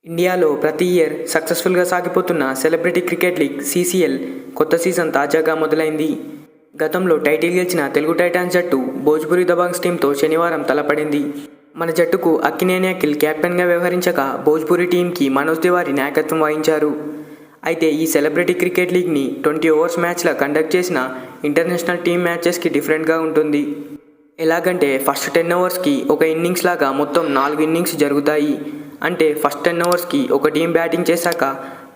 ఇండియాలో ప్రతి ఇయర్ సక్సెస్ఫుల్గా సాగిపోతున్న సెలబ్రిటీ క్రికెట్ లీగ్ సీసీఎల్ కొత్త సీజన్ తాజాగా మొదలైంది. గతంలో టైటిల్ గెలిచిన తెలుగు టైటాన్స్ జట్టు భోజ్పురి దబాంగ్స్ టీంతో శనివారం తలపడింది. మన జట్టుకు అక్కినేని అఖిల్ కెప్టెన్గా వ్యవహరించగా భోజ్పురి టీంకి మనోజ్ తివారీ నాయకత్వం వహించారు. అయితే ఈ సెలబ్రిటీ క్రికెట్ లీగ్ని 20 ఓవర్స్ మ్యాచ్లా కండక్ట్ చేసిన ఇంటర్నేషనల్ టీమ్ మ్యాచెస్కి డిఫరెంట్గా ఉంటుంది. ఎలాగంటే ఫస్ట్ 10 ఓవర్స్కి ఒక ఇన్నింగ్స్ లాగా మొత్తం 4 ఇన్నింగ్స్ జరుగుతాయి. అంటే ఫస్ట్ 10 ఓవర్స్కి ఒక టీం బ్యాటింగ్ చేశాక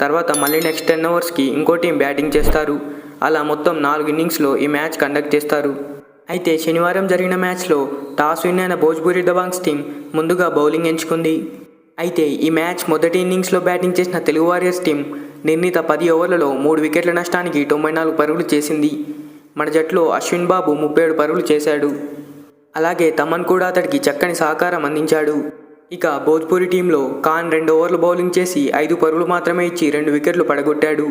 తర్వాత మళ్ళీ నెక్స్ట్ 10 ఓవర్స్కి ఇంకో టీం బ్యాటింగ్ చేస్తారు. అలా మొత్తం 4 ఇన్నింగ్స్లో ఈ మ్యాచ్ కండక్ట్ చేస్తారు. అయితే శనివారం జరిగిన మ్యాచ్లో టాస్ విన్ అయిన భోజ్పురి దబాంగ్స్ టీం ముందుగా బౌలింగ్ ఎంచుకుంది. అయితే ఈ మ్యాచ్ మొదటి ఇన్నింగ్స్లో బ్యాటింగ్ చేసిన తెలుగు వారియర్స్ టీం నిర్ణీత 10 ఓవర్లలో 3 వికెట్ల నష్టానికి 94 పరుగులు చేసింది. మన జట్టులో అశ్విన్ బాబు 37 పరుగులు చేశాడు. అలాగే తమన్ కూడా అతడికి చక్కని సహకారం అందించాడు. ఇక భోజ్పురి టీంలో ఖాన్ 2 ఓవర్లు బౌలింగ్ చేసి 5 పరుగులు మాత్రమే ఇచ్చి 2 వికెట్లు పడగొట్టాడు.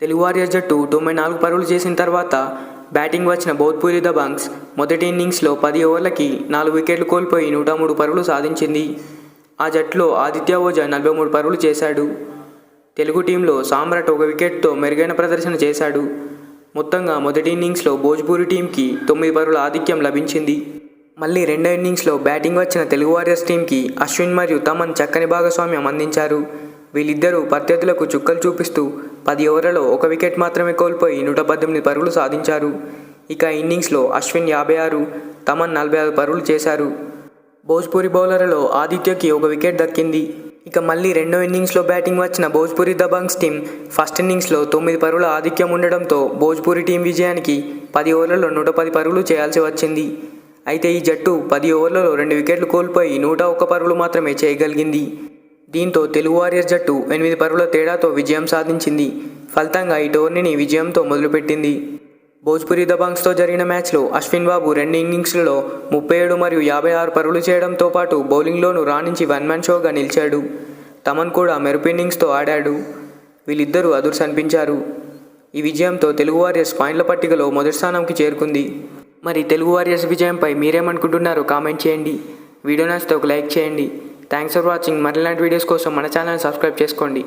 తెలుగు వారియర్స్ జట్టు 94 పరుగులు చేసిన తర్వాత బ్యాటింగ్ వచ్చిన భోజ్పురి దబాంగ్స్ మొదటి ఇన్నింగ్స్లో 10 ఓవర్లకి 4 వికెట్లు కోల్పోయి 103 పరుగులు సాధించింది. ఆ జట్టులో ఆదిత్య ఓజా 43 పరుగులు చేశాడు. తెలుగు టీంలో సామ్రాట్ 1 వికెట్తో మెరుగైన ప్రదర్శన చేశాడు. మొత్తంగా మొదటి ఇన్నింగ్స్లో భోజ్పురి టీంకి 9 పరుగుల ఆధిక్యం లభించింది. మళ్ళీ రెండో ఇన్నింగ్స్లో బ్యాటింగ్ వచ్చిన తెలుగు వారియర్స్ టీంకి అశ్విన్ మరియు తమన్ చక్కని భాగస్వామ్యం అందించారు. వీళ్ళిద్దరూ ప్రత్యర్థులకు చుక్కలు చూపిస్తూ 10 ఓవర్లలో 1 వికెట్ మాత్రమే కోల్పోయి 118 పరుగులు సాధించారు. ఇక ఇన్నింగ్స్లో అశ్విన్ 56, తమన్ 46 పరుగులు చేశారు. భోజ్పురి బౌలర్లలో ఆదిత్యకి 1 వికెట్ దక్కింది. ఇక మళ్ళీ రెండో ఇన్నింగ్స్లో బ్యాటింగ్ వచ్చిన భోజ్పురి దబాంగ్స్ టీం ఫస్ట్ ఇన్నింగ్స్లో 9 పరుగుల ఆధిక్యం ఉండడంతో భోజ్పురి టీం విజయానికి 10 ఓవర్లలో 110 పరుగులు చేయాల్సి వచ్చింది. అయితే ఈ జట్టు 10 ఓవర్లలో 2 వికెట్లు కోల్పోయి 101 పరుగులు మాత్రమే చేయగలిగింది. దీంతో తెలుగు వారియర్స్ జట్టు 8 పరుగుల తేడాతో విజయం సాధించింది. ఫలితంగా ఈ టోర్నీని విజయంతో మొదలుపెట్టింది. భోజ్పురి దబాంగ్స్తో జరిగిన మ్యాచ్లో అశ్విన్ బాబు 2 ఇన్నింగ్స్లలో 37 మరియు 56 పరుగులు చేయడంతో పాటు బౌలింగ్లోనూ రాణించి వన్ మ్యాన్ షోగా నిలిచాడు. తమన్ కూడా మెరుపు ఇన్నింగ్స్తో ఆడాడు. వీళ్ళిద్దరూ అదుర్స్ అనిపించారు. ఈ విజయంతో తెలుగు వారియర్స్ పాయింట్ల పట్టికలో మొదటి స్థానంకి చేరుకుంది. మరి తెలుగు వారియర్స్ విజయంపై మీరేమనుకుంటున్నారో కామెంట్ చేయండి. వీడియో నచ్చితే ఒక లైక్ చేయండి. Thanks for watching. మరిలాంటి వీడియోస్ కోసం మన ఛానల్ సబ్స్క్రైబ్ చేసుకోండి.